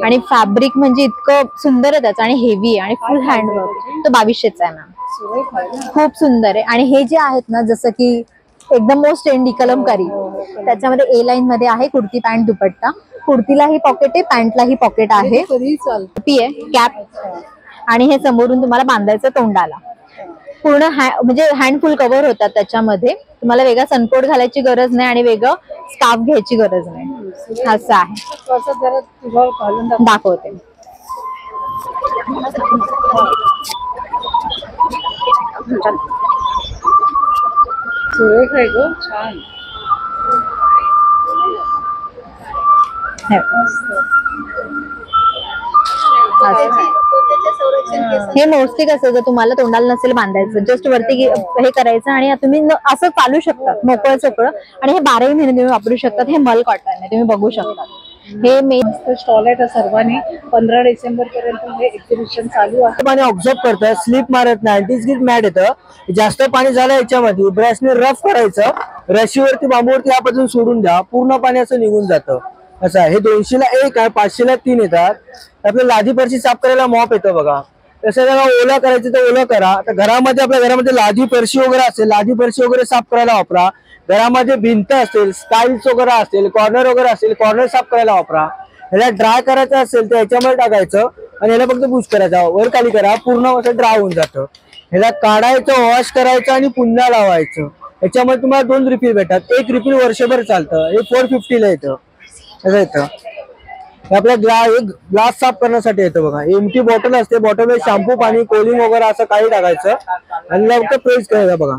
आणि फॅब्रिक म्हणजे इतकं सुंदर आहे त्याचं आणि हेवी आहे आणि फुल हँडवर्क. तो 2200चा आहे मॅम. खूप सुंदर आहे. आणि हे जे आहेत ना जसं की एकदम मोस्ट ट्रेंडी कलमकारी, त्याच्यामध्ये ए लाईन मध्ये आहे कुर्ती पॅन्ट दुपट्टा. कुर्तीलाही पॉकेट आहे, पॅन्टलाही पॉकेट आहे, टोपी आहे, कॅप आणि हे समोरून तुम्हाला बांधायचं तोंडाला. पूर्ण म्हणजे हँड फुल कव्हर होतात त्याच्यामध्ये. तुम्हाला वेगळा सनकोट घालायची गरज नाही आणि वेगळं स्कार्फ घ्यायची गरज नाही. असं आहे. दाखवते. सुरेख आहे ग, छान. हे मोस्टली कसं जर तुम्हाला तोंडाला नसेल बांधायचं, जस्ट वरती हे करायचं आणि तुम्ही असं चालू शकतात मोकळं चोकळं. आणि हे 12 महिने तुम्ही वापरू शकतात. हे मल कॉटन आहे, तुम्ही बघू शकता. हे मेन स्टॉल आहे सर्वांनी. 15 डिसेंबर पर्यंत हे एक्झिबिशन चालू आहे. पाणी ऑब्झर्व करतं, स्लिप मारत नाही, अँटी मॅट येतं. जास्त पाणी झालं याच्यामध्ये ब्रशने रफ करायचं, रशीवरती बांबूवरती यापासून सोडून द्या, पूर्ण पाणी असं निघून जातं. असं आहे. हे 200ला 1 आहे, 500ला 3 येतात. आपल्या लादी फरशी साफ करायला मॉप येतं बघा. तसं जरा ओला करायचं तर ओला करा. आता घरामध्ये आपल्या घरामध्ये लादी फरशी वगैरे असेल, लादी फरशी वगैरे साफ करायला वापरा. घरामध्ये भिंत असेल, स्टाईल्स वगैरे असेल, कॉर्नर वगैरे असेल, कॉर्नर साफ करायला वापरा. ह्याला ड्राय करायचं असेल तर ह्याच्यामध्ये टाकायचं आणि ह्याला फक्त पुश करायचा, वर खाली करा, पूर्ण असं ड्राय होऊन जातं. ह्याला काढायचं, वॉश करायचं आणि पुन्हा लावायचं. ह्याच्यामध्ये तुम्हाला 2 रिफिल भेटतात. 1 रिफिल वर्षभर चालतं. हे 450ला येतं. असं येतं. आपल्या ग्लास साफ करण्यासाठी येतं बघा. एम्प्टी बॉटल असते, बॉटलमध्ये शॅम्पू, पाणी, कोलिंग वगैरे असं काही टाकायचं आणि फक्त प्रेस करायचं बघा.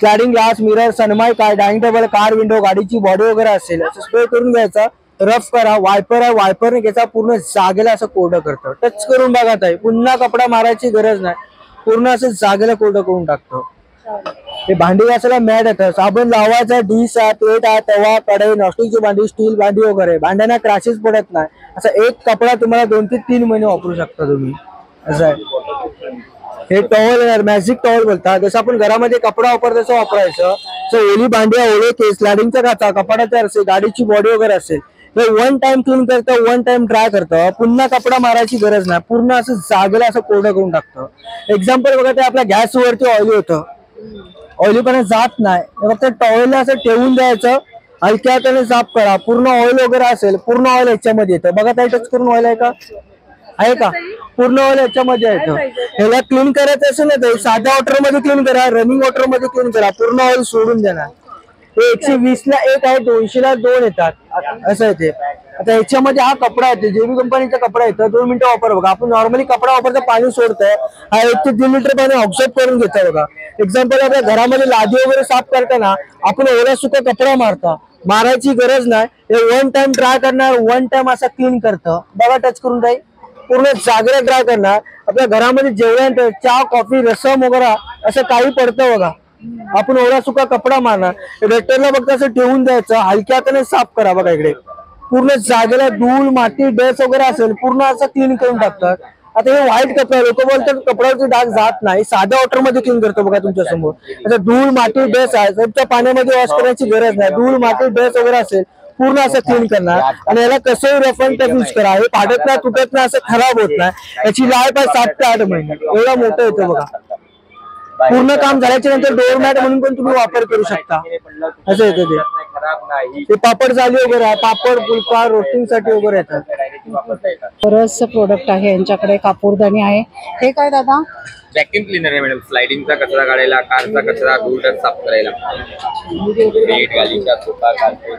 स्लायडिंग ग्लास, मिरर, सनमाई, काय डायनिंग टेबल, कार, विंडो, गाडीची बॉडी वगैरे असेल असं स्प्रे करून घ्यायचा. रफ करा. वायपर आहे, वायपरने घ्यायचा, पूर्ण जागेला असं कोरडं करतं. टच करून बघा ताई, पुन्हा कपडा मारायची गरज नाही, पूर्ण असं जागेला कोरडं करून टाकतं. हे भांडी घासायला मॅट येतं, साबण लावायचा, डिश आहे, प्लेट आहे, तवा, कढई, नॉस्टिकची भांडी, स्टील भांडी वगैरे. भांड्यांना क्रॅशेस पडत नाही. असा एक कपडा तुम्हाला 2 ते 3 महिने वापरू शकता तुम्ही. असं आहे. हे टॉवेल आहे, मॅजिक टॉवेल बोलतात. जसं आपण घरामध्ये कपडा वापरतो तसं वापरायचं. ओली भांडी, ओले केस, स्लायडिंगचा काचा, कपाडाचा असेल, गाडीची बॉडी वगैरे असेल, हे 1 टाइम क्लीन करतं, 1 टाइम ड्राय करतं. पुन्हा कपडा मारायची गरज नाही, पूर्ण असं जागेला असं कोरडं करून टाकतं. एक्झाम्पल बघा, ते आपल्या गॅसवरती ऑइली होतं, ऑइलीपणा जात नाही, फक्त टॉवेलला असं ठेवून द्यायचं, हलक्या हाताने साफ करा. पूर्ण ऑइल वगैरे असेल, पूर्ण ऑइल याच्यामध्ये येतं बघा. ताई टच करून ऑइल आहे का? आहे का? पूर्ण ऑइल याच्यामध्ये येतं. ह्याला क्लीन करायचं असेल ना तर साध्या वॉटर मध्ये क्लीन करा, रनिंग वॉटर मध्ये क्लीन करा, पूर्ण ऑइल सोडून देणार. हे 120ला 1 आहे, 200ला 2 येतात. असं येते. आता ह्याच्यामध्ये हा कपडा येतो, जेबी कंपनीचा कपडा येतो. 2 मिनिटं वापर बघा. आपण नॉर्मली कपडा वापरता, पाणी सोडतोय. हा 1 ते 3 लिटर पाणी ऑब्झर्व करून घेतोय बघा. एक्झाम्पल, आपल्या घरामध्ये लादी वगैरे साफ करताना आपण ओला सुका कपडा मारता, मारायची गरज नाही. हे 1 टाइम ड्राय करणार, 1 टाइम असं क्लीन करतं बघा. टच करून जाईल, पूर्ण जागेला ड्राय करणार. आपल्या घरामध्ये जेवल्यानंतर चहा, कॉफी, रसम वगैरे असं काही पडतं बघा, आपण ओला सुका कपडा मारणार, रेटरला फक्त असं ठेवून द्यायचं, हलक्या हाताने साफ करा बघा. इकडे पूर्ण जागेला धूळ, माती, डस्ट वगैरे असेल, पूर्ण असं क्लीन करून टाकतात. आता हे व्हाईट कपडा, लोक बोलतात कपड्यावरचे डाग जात नाही, साध्या वॉटर मध्ये क्लीन करतो बघा तुमच्या समोर. आता धूळ, माती, डस्ट आहे, त्या पाण्यामध्ये वॉश करण्याची गरज नाही. धूळ, माती, डस्ट वगैरे असेल, पूर्ण असं क्लीन करणार. आणि याला कसं रफन टफ यूज करा. हे फाटत नाही, तुटत नाही, असं खराब होत नाही. याची लाईफ आहे 7 ते 8 महिने. एवढा मोठं येतो बघा. पूर्ण काम झाल्याच्या नंतर डोअरमॅट म्हणून पण तुम्ही वापर करू शकता. असं येतं ते पापड जाली वगैरे आहे, पापड, फुलका, रोस्टिंग साठी वगैरे येतात. बरंच प्रोडक्ट आहे यांच्याकडे. कापूरदानी आहे. हे काय दादा? व्हॅक्यूम क्लीनर आहे मॅडम. स्लायडिंगचा कचरा काढायला, कारचा कचरा, धूळ साफ करायला, बेड, गालीचा, सोफा, कार्पेट.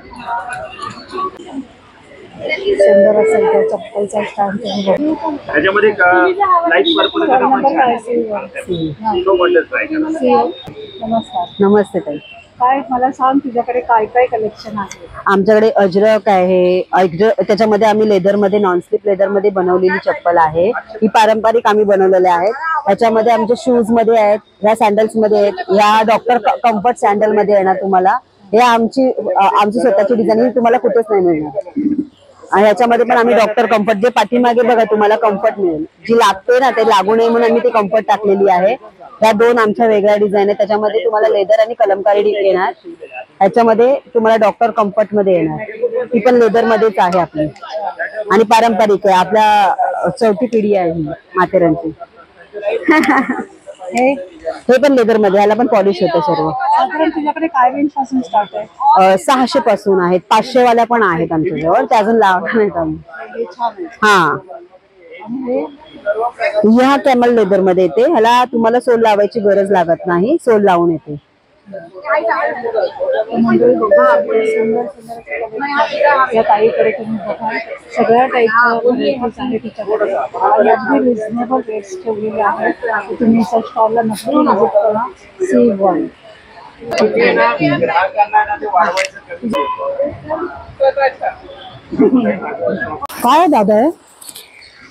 सुंदर असेल तर चप्पलचा स्टँड तुम्ही बघू. त्याच्यामध्ये लाईट पर्पल नमस्कार. नमस्ते ताई. काय मला सांग, तुझ्याकडे काय काय कलेक्शन आहे? आमच्याकडे अजरक आहे. त्याच्यामध्ये आम्ही लेदरमध्ये, नॉन स्लिप लेदरमध्ये बनवलेली चप्पल आहे. ही पारंपरिक आम्ही बनवलेल्या आहेत. त्याच्यामध्ये आमचे शूज मध्ये आहेत, ह्या सॅन्डल्स मध्ये आहेत, ह्या डॉक्टर कम्फर्ट सॅन्डल मध्ये येणार तुम्हाला. हे आमची स्वतःची डिझाईन, तुम्हाला कुठेच नाही मिळणार. आणि ह्याच्यामध्ये पण आम्ही डॉक्टर कम्फर्ट, जे पाठीमागे बघा तुम्हाला कम्फर्ट मिळेल, जी लागते ना ते लागू नये म्हणून आम्ही ती कम्फर्ट टाकलेली आहे. ह्या 2 आमच्या वेगळ्या डिझाईन आहे. त्याच्यामध्ये तुम्हाला लेदर आणि कलमकारी येणार. ह्याच्यामध्ये तुम्हाला डॉक्टर कम्फर्ट मध्ये येणार, ती पण लेदर मध्येच आहे आपली आणि पारंपरिक आहे. आपल्या 4थी पिढी आहे ही माथेरानची. हे पण लेदर मध्ये, ह्याला पण पॉलिश होतं सर्व. साधारण तुझ्याकडे काय रेंज पासून स्टार्ट आहे? 600 पासून आहेत, 500 वाल्या पण आहेत आमच्याजवळ, त्या अजून लावल्या नाहीत आम्ही. हा, ह्या कॅमल लेदर मध्ये येते. ह्याला तुम्हाला सोल लावायची गरज लागत नाही, सोल लावून येते. या ताईकडे तुम्ही बघा सगळ्या टाईपच्या आहे तिच्याकडे आणि अगदी रिझनेबल रेट्स ठेवलेले आहेत. तुम्ही त्या स्टॉलला नक्की व्हिजिट करा. C1 काय दादा आहे?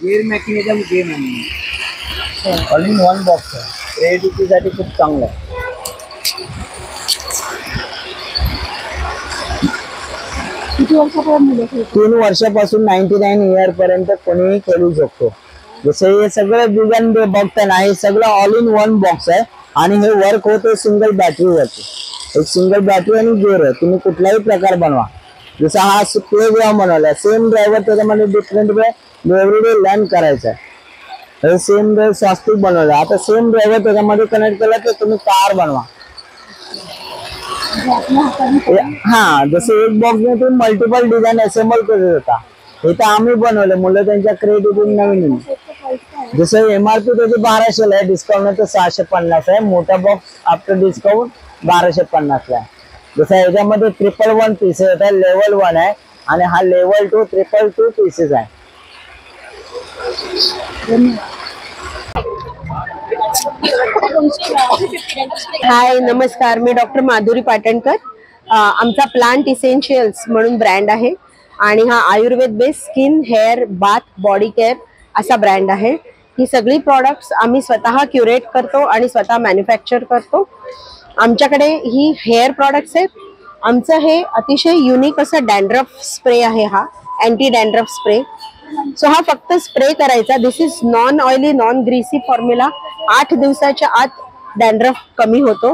गेअर मेकॅनिझम गेम आहे, ऑल इन वन बॉक्स आहे. रेडिटीसाठी खूप चांगलं आहे. किती वर्षापर्यंत 3 वर्षापासून 99 इयर पर्यंत कोणीही खेळू शकतो. जसं हे सगळं बिगन बघता ना, हे सगळं ऑल इन वन बॉक्स आहे आणि हे वर्क होते सिंगल बॅटरीवरती. एक सिंगल बॅटरी आणि गिअर आहे. तुम्ही कुठलाही प्रकार बनवा. जसं हा प्ले ग्राउंड बनवला, सेम ड्रायव्हर त्याच्यामध्ये डिफरंट वे एव्हरीडे लर्न करायचं आहे. हे सेम ड्राईव्ह स्वास्तिक बनवलं. आता सेम ड्रायव्हर त्याच्यामध्ये कनेक्ट केला तर तुम्ही कार बनवा. हा, जसं एक बॉक्स मध्ये तुम्ही मल्टिपल डिझाईन असेंबल करत होता, हे तर आम्ही बनवलं. मुलं त्यांच्या क्रिएटिव्हिटी नवीन. जसं MRP त्याचे 1200 आहे, डिस्काउंट तर 650 आहे. मोठा बॉक्स आफ्टर डिस्काउंट 1250 आहे. जसं याच्यामध्ये 111 पीसेस आहेत, लेवल 1 आहे आणि हा लेवल 2 222 पीसेस आहे. हाय, नमस्कार. मी डॉक्टर माधुरी पाटणकर. आमचा प्लांट इसेन्शियल्स म्हणून ब्रँड आहे आणि हा Ayurveda based skin, hair, bath, body care असा ब्रँड आहे. ही सगळी प्रॉडक्ट्स आम्ही स्वतः क्युरेट करतो आणि स्वतः मॅन्युफॅक्चर करतो. आमच्याकडे ही हेअर प्रॉडक्ट्स आहेत. आमचं हे अतिशय युनिक असं डॅन्ड्रफ स्प्रे आहे. हा अँटी डॅन्ड्रफ स्प्रे. सो हा फक्त स्प्रे करायचा. This is non oily, non greasy formula. 8 दिवसाच्या आत डॅन्ड्रफ कमी होतो.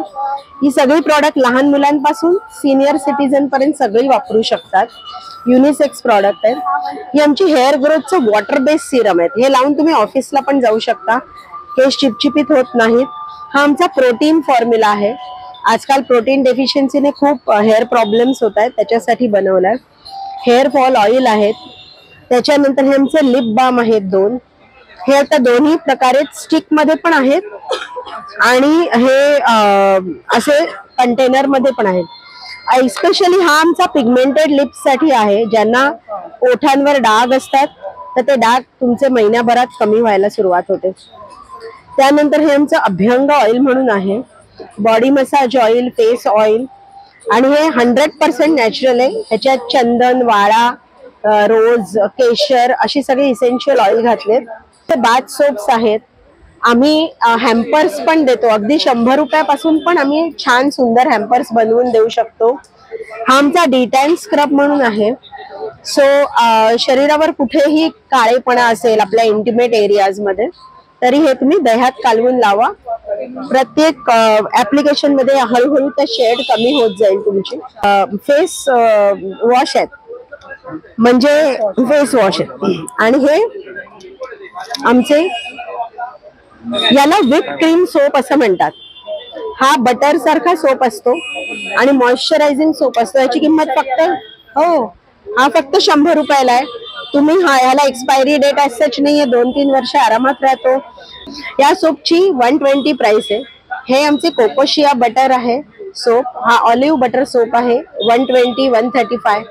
ही सगळी प्रॉडक्ट लहान मुलांपासून सिनियर सिटीजन पर्यंत सगळी वापरू शकतात. युनिसेक्स प्रॉडक्ट आहेत. ही आमची हेअर ग्रोथचं वॉटर बेस्ड सिरम आहेत. हे लावून तुम्ही ऑफिसला पण जाऊ शकता. केस चिपचिपित होत नाहीत. हा आमचा प्रोटीन फॉर्म्युला आहे. आजकाल प्रोटीन डेफिशियन्सीने खूप हेअर प्रॉब्लेम्स होत आहेत, त्याच्यासाठी बनवलाय. हेअर फॉल ऑइल आहेत. त्याच्यानंतर हे आमचे लिप बाम आहेत 2. हे आता दोन्ही प्रकारे स्टिक मध्ये पण आहेत आणि हे असे कंटेनर मध्ये पण आहेत. स्पेशली हा आमचा पिगमेंटेड लिप्स साठी आहे. ज्यांना ओठांवर डाग असतात तर ते डाग तुमचे महिन्याभरात कमी व्हायला सुरुवात होते. त्यानंतर हे आमचं अभ्यंग ऑइल म्हणून आहे. Body massage oil, face oil आणि हे 100% नॅचरल आहे. ह्याच्यात चंदन, वाळा, रोज, केशर अशी सगळी इसेन्शियल ऑइल घातलेत. ते बाथ सोप्स आहेत. आम्ही हॅम्पर्स पण देतो. अगदी 100 रुपयापासून पण आम्ही छान सुंदर हॅम्पर्स बनवून देऊ शकतो. हा आमचा डिटॅन स्क्रब म्हणून आहे. सो शरीरावर कुठेही काळेपणा असेल आपल्या इंटिमेट एरियाज मध्ये तरी हे तुम्ही दह्यात कालवून लावा. प्रत्येक ऍप्लिकेशन मध्ये हळूहळू ते शेड कमी होत जाईल तुमची. फेस वॉश आहेत, म्हणजे फेस वॉश आहेत. आणि हे आमचे याला व्हिप क्रीम सोप असं म्हणतात. हा बटर सारखा सोप असतो आणि मॉइश्चरायझिंग सोप असतो. याची किंमत फक्त हा फक्त 100 रुपयाला आहे. तुम्ही ह्याला एक्सपायरी डेट as such नाहीये, 2-3 वर्ष आरामात राहतो. या सोपची 120 प्राइस आहे. हे आमचे कोकोशिया बटर आहे सोप. हा ऑलिव्ह बटर सोप आहे 120-135.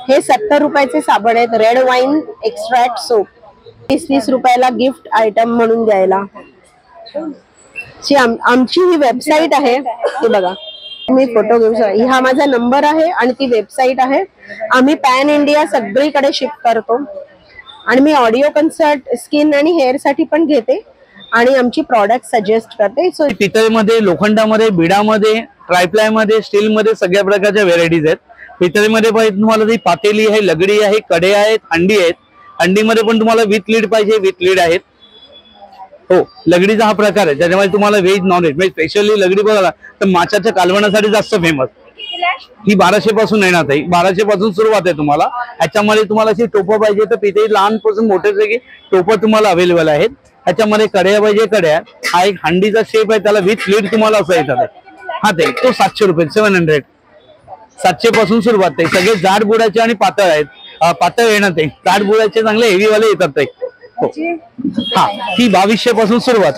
हे 70 रुपयाचे साबण आहेत. रेड वाईन एक्स्ट्रॅक्ट सोप 30 रुपयाला गिफ्ट आयटम म्हणून द्यायला. आमची ही वेबसाईट आहे, ती बघा. मी फोटो घेऊ शकतो. हा माझा नंबर आहे आणि ती वेबसाईट आहे. आम्ही पॅन इंडिया सगळीकडे शिप करतो आणि मी ऑडिओ कन्सल्ट स्किन आणि हेअर साठी पण घेते आणि आमची प्रॉडक्ट सजेस्ट करते. सो पितळमध्ये, लोखंडामध्ये, बिडामध्ये, ट्रायप्लाय मध्ये, स्टील मध्ये सगळ्या प्रकारच्या व्हेरायटीज आहेत. पितळेमध्ये पाहिजे तुम्हाला ती पातेली आहे, लगडी आहे, कडे आहेत, हंडी आहेत. हंडीमध्ये पण तुम्हाला विथ लीड पाहिजे, विथ लीड आहेत. हो, लगडीचा हा प्रकार आहे त्याच्यामध्ये तुम्हाला व्हेज नॉन व्हेज म्हणजे स्पेशली लगडी बघायला तर माशाच्या कालवणासाठी जास्त फेमस. ही 1200 पासून येणार आहे, 1200 पासून सुरुवात आहे तुम्हाला. ह्याच्यामध्ये तुम्हाला अशी टोपं पाहिजे तर पिते लहानपासून मोठे टोपं तुम्हाला अवेलेबल आहेत. ह्याच्यामध्ये कड्या पाहिजे कड्या. हा एक हंडीचा शेप आहे, त्याला विथ लीड तुम्हाला असं येतात. हा ते तो 700 रुपये 700. 700 पासून सुरुवात आहे. सगळे जाड बुडाचे आणि पातळ आहेत. पातळ येणार ते जाड बुडाचे चांगले हेवी वाले येतात ते. हो हा, ही 2200 पासून सुरुवात.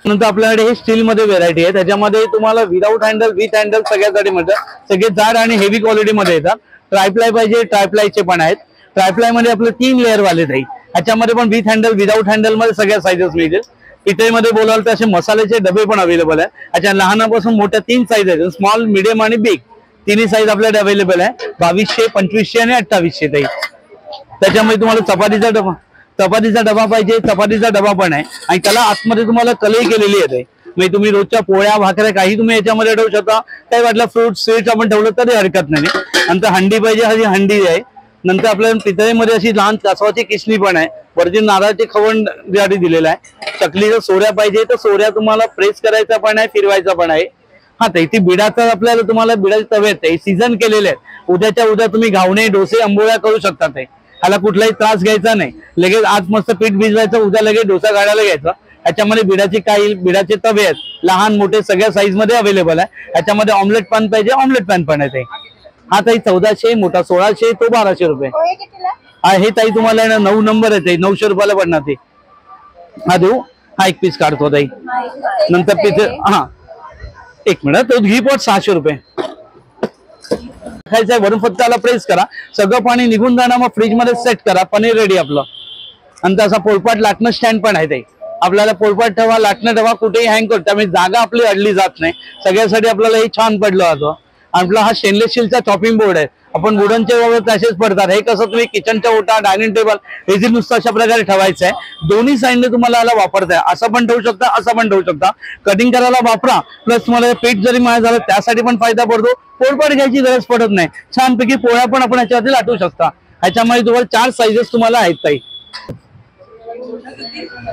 नंतर आपल्याकडे हे स्टील मध्ये व्हेरायटी आहे, त्याच्यामध्ये तुम्हाला विदाऊट हँडल विथ हँडल सगळ्यासाठी मिळतात. सगळे जाड आणि हेवी क्वालिटी मध्ये येतात. ट्रायप्लाय पाहिजे ट्रायप्लायचे पण आहेत. ट्रायप्लाय मध्ये आपले 3 लेअर वाले जाईल. ह्याच्यामध्ये पण विथ हँडल विदाऊट हँडल मध्ये सगळ्या साईजेस मिळतील. पितळेमध्ये बोलाल तर असे मसाल्याचे डबे पण अवेलेबल आहे. ह्याच्या लहानापासून मोठ्या 3 साईज आहेत, स्मॉल मिडियम आणि बिग. तिन्ही साईज आपल्याकडे अवेलेबल आहे. 2200 2500 आणि 2800 ताई. त्याच्यामध्ये तुम्हाला चपातीचा डबा पाहिजे, चपातीचा डबा पण आहे आणि त्याला आतमध्ये तुम्हाला कलई केलेली आहे. म्हणजे तुम्ही रोजच्या पोळ्या भाकऱ्या काही तुम्ही याच्यामध्ये ठेवू शकता. काही वाटलं फ्रूट स्वीट आपण ठेवलं तरी हरकत नाही. नंतर हंडी पाहिजे, हजी हंडी आहे. नंतर आपल्याला पितळेमध्ये अशी लहान कासवाची किसणी पण आहे. वरती नारळाची खवण साठी दिलेला आहे. चकलीच्या सोऱ्या पाहिजे तर सोऱ्या तुम्हाला प्रेस करायचा पण आहे, फिरवायचा पण आहे. हा ताई, ती बिडाचा आपल्याला तुम्हाला बिडाचे तवे आहेत, सीझन केलेले आहेत. उद्याच्या उद्या तुम्ही घावणे डोसे आंबोळ्या करू शकता. ते ह्याला कुठलाही त्रास घ्यायचा नाही. लगेच आज मस्त पीठ भिजवायचं, उद्या लगेच डोसा काढायला घ्यायचा. ह्याच्यामध्ये बिडाचे तवे आहेत, लहान मोठे सगळ्या साईज मध्ये अवेलेबल आहे. ह्याच्यामध्ये ऑमलेट पॅन पाहिजे, ऑमलेट पॅन पण आहे ते. हा ताई 1400, मोठा 1600, तो 1200 रुपये. हा हे ताई तुम्हाला 9 नंबर आहे, 900 रुपयाला पडणार ते. हा देऊ, हा एक पीस काढतो ताई. नंतर पिथे हा एक मिनिट, तो घी पॉट 600 रुपये. खायचं आहे वरून फक्त त्याला प्रेस करा, सगळं पाणी निघून जाणार. मग फ्रीज मध्ये सेट करा, पनीर रेडी आपलं. आणि तसा पोळपाट लाटणं स्टँड पण आहे ते. आपल्याला पोळपाट ठेवा, लाटणं ठेवा, कुठेही हँग करतो. त्यामुळे जागा आपली अडली जात नाही. सगळ्यासाठी आपल्याला हे छान पडलं होतं. आपला हा स्टेनलेस स्टीलचा चॉपिंग बोर्ड आहे. आपण वुडनचे वगैरे तसेच पडतात. हे कसं तुम्ही किचनच्या ओटा, डायनिंग टेबल हे नुसतं अशा प्रकारे ठेवायचं आहे. दोन्ही साईडने तुम्हाला याला वापरताय. असं पण ठेवू शकता, असं पण ठेवू शकता. कटिंग करायला वापरा, प्लस तुम्हाला पीठ जरी माय झालं त्यासाठी पण फायदा पडतो. पोळपाट घ्यायची गरज पडत नाही. छानपैकी पोळ्या पण आपण ह्याच्यावरती लाटू शकता. ह्याच्यामध्ये तुम्हाला 4 साईजेस तुम्हाला आहेत ताई.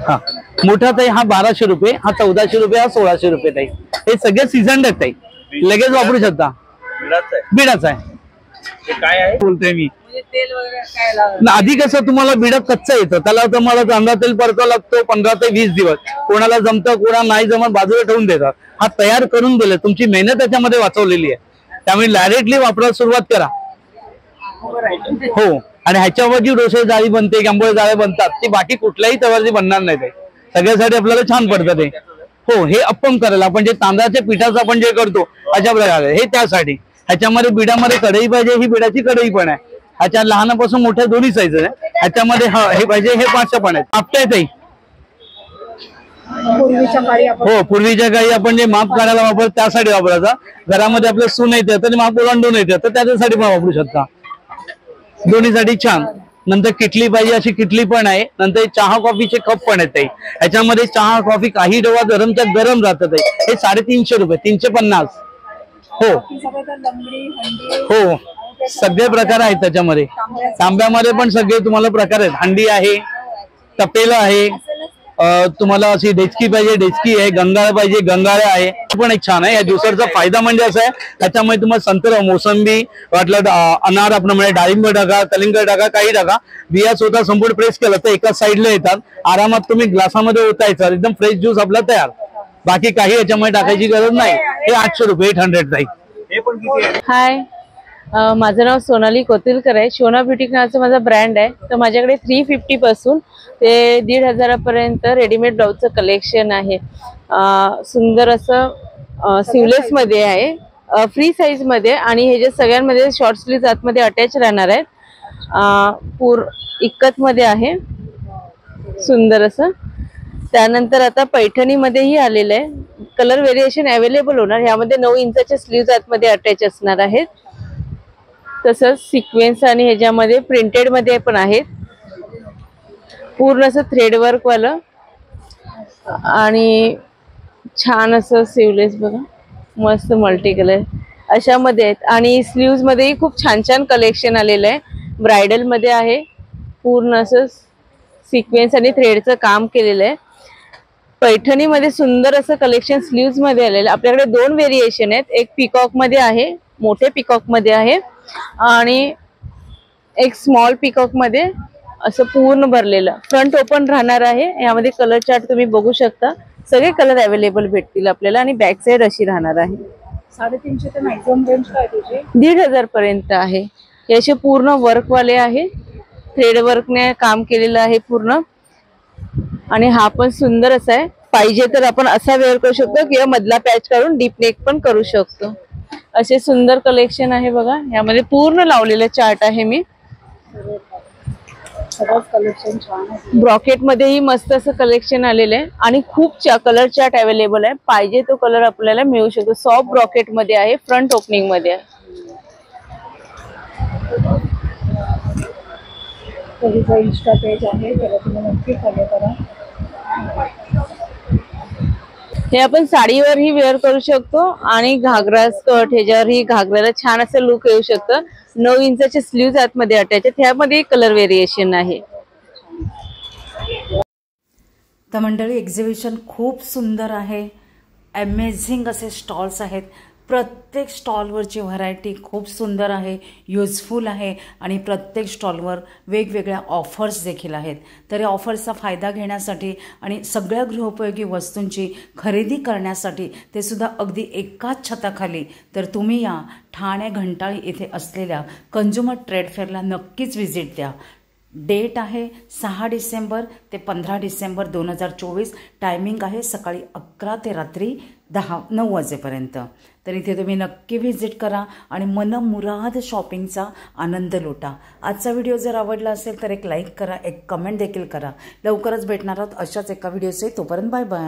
हा मोठा ताई हा 1200 रुपये, हा 1400 रुपये, हा 1600 रुपये ताई. हे सगळे सीझन आहेत ताई, लगेच वापरू शकता. बिडाचा आहे काय आहे बोलतोय मी. आधी कसं तुम्हाला बिडा कच्चा येतं, त्याला तुम्हाला कांदा तेल परतावं लागतो 15 ते 20 दिवस. कोणाला जमतं, कोणाला नाही जमत, बाजूला ठेवून देतात. हा तयार करून दिले, तुमची मेहनत त्याच्यामध्ये वाचवलेली आहे. त्यामुळे डायरेक्टली वापरायला सुरुवात करा. हो, आणि ह्याच्यावर जी डोसे जाळी बनते, आंबोळी जाळी बनतात, ती बाकी कुठल्याही तव्यावरती बनणार नाही. ते सगळ्यासाठी आपल्याला छान पडतं ते. हो, हे अप्पम करायला आपण जे तांदळाच्या पिठाचं आपण जे करतो अशा प्रकारे, हे त्यासाठी. ह्याच्यामध्ये बिडामध्ये कढई पाहिजे, ही बिडाची कढई पण आहे. ह्याच्या लहानापासून मोठ्या दोन्ही साईज आहे. ह्याच्यामध्ये हे पाहिजे, हे 500 पण आहेत. आपटे ताई. हो, पूर्वीच्या काळी आपण जे माप काढायला वापरतो त्यासाठी वापरायचा. घरामध्ये आपलं सून येते तर माप ओलांडून येते, तर त्याच्यासाठी पण वापरू शकता. दोन्हीसाठी छान. नंतर किटली पाहिजे, अशी किटली पण आहे. नंतर चहा कॉफीचे कप पण आहेत. ह्याच्यामध्ये चहा कॉफी काही डबा गरमच्या गरम राहतात. हे 350 रुपये, 350. हो हो, सगळे प्रकार आहेत त्याच्यामध्ये. तांब्यामध्ये पण सगळे तुम्हाला प्रकार आहेत. हंडी आहे, तपेला आहे, तुम्हाला अशी डेचकी पाहिजे डेचकी आहे, गंगाळ पाहिजे गंगाळ आहे. पण एक छान आहे. या ज्युसरचा फायदा म्हणजे असा आहे, त्याच्यामध्ये तुम्हाला संत्र, मोसंबी, वाटलं अनार, आपण म्हणजे डाळिंब टाका, कलिंगड टाका, काही टाका. बिया स्वतः संपूर्ण प्रेस केलं तर एकाच साईडला येतात. आरामात तुम्ही ग्लासामध्ये ओतायचं, एकदम फ्रेश ज्यूस आपला तयार. बाकी काही याच्यामध्ये टाकायची गरज नाही. हे 800 रुपये, 800 जाईल. हाय, माझं नाव सोनाली कोतिलकर आहे. शोना ब्युटिक नावाचं माझा ब्रँड आहे. तर माझ्याकडे 350 पासून ते 1500 पर्यंत रेडीमेड ब्लाऊजचं कलेक्शन आहे. सुंदर असं सिवलेस मध्ये आहे, फ्री साईज मध्ये, आणि हे जे सगळ्यांमध्ये शॉर्ट स्लीव्ज आतमध्ये अटॅच राहणार आहेत. इक्कत मध्ये आहे, सुंदर असं. त्यानंतर आता पैठणीमध्येही आलेलं आहे. कलर व्हेरिएशन अवेलेबल होणार. ह्यामध्ये 9 इंचाच्या स्लीव्ज आतमध्ये अटॅच असणार आहेत. तसंच सिक्वेन्स आणि ह्याच्यामध्ये प्रिंटेड मध्ये पण आहेत. पूर्ण असं थ्रेड वर्क वालं आणि छान असं सिवलेस बघा, मस्त मल्टी कलर. अशामध्ये आहेत आणि स्लीव्ज मध्येही खूप छान छान कलेक्शन आलेलं आहे. ब्रायडल मध्ये आहे, पूर्ण असं सिक्वेन्स आणि थ्रेडचं काम केलेलं आहे. पैठणीमध्ये सुंदर असं कलेक्शन स्लीव्ज मध्ये आलेलं. आपल्याकडे 2 व्हेरिएशन आहेत, एक पिकॉक मध्ये आहे, मोठे पिकॉक मध्ये आहे आणि एक स्मॉल पिकॉक मध्ये असं पूर्ण भरलेलं. फ्रंट ओपन राहणार आहे. यामध्ये कलर चार्ट तुम्ही बघू शकता. सगळे कलर अवेलेबल भेटतील आपल्याला आणि बॅक साइड अशी राहणार आहे. 350 ते मॅक्झिमम रेंज काय तुझी? 1500 पर्यंत आहे. हे असे पूर्ण वर्क वाले आहे, थ्रेड वर्कने काम केलेलं आहे पूर्ण आणि हा पण सुंदर असा आहे. पाहिजे तर आपण असा वेअर करू शकतो किंवा मधला पॅच काढून डीप नेक पण करू शकतो. असे सुंदर कलेक्शन आहे बघा. यामध्ये पूर्ण लावलेलं चार्ट आहे मी. कलेक्शन छान आहे. ब्रॉकेट मध्येही मस्त असं कलेक्शन आलेलं आहे आणि खूप कलर चार्ट अवेलेबल आहे. पाहिजे तो कलर आपल्याला मिळू शकतो. सॉफ्ट ब्रॉकेट मध्ये आहे, फ्रंट ओपनिंग मध्ये आहे. इंस्टा पेज आहे, त्याला तुम्ही नक्की फॉलो करा. हे आपण साडीवरही वेअर करू शकतो आणि घागरा स्कर्ट ह्याच्यावरही घागऱ्याला छान असं लुक येऊ शकतं. 9 इंचाचे स्लीव्ज आतमध्ये अटॅच आहेत. ह्यामध्ये कलर व्हेरिएशन आहे. तर मंडळी, एक्झिबिशन खूप सुंदर आहे. अमेझिंग असे स्टॉल्स आहेत. प्रत्येक स्टॉलवरची व्हरायटी खूप सुंदर आहे, युजफुल आहे आणि प्रत्येक स्टॉलवर वेगवेगळ्या ऑफर्स देखील आहेत. तर या ऑफर्सचा फायदा घेण्यासाठी आणि सगळ्या गृहोपयोगी वस्तूंची खरेदी करण्यासाठी, ते सुद्धा अगदी एकाच छताखाली, तर तुम्ही या ठाणे घंटाळी येथे असलेल्या कंझ्युमर ट्रेड फेअरला नक्कीच व्हिजिट द्या. डेट आहे 6 डिसेंबर ते 15 डिसेंबर 2024. टायमिंग आहे सकाळी 11 ते रात्री 9 वाजेपर्यंत. तर इथे तुम्ही नक्की व्हिजिट करा आणि मनमुराद शॉपिंगचा आनंद लुटा. आजचा व्हिडिओ जर आवडला असेल तर एक लाईक करा, एक कमेंट देखील करा. लवकरच भेटणार आहोत अशाच एका व्हिडिओचे. तोपर्यंत बाय बाय.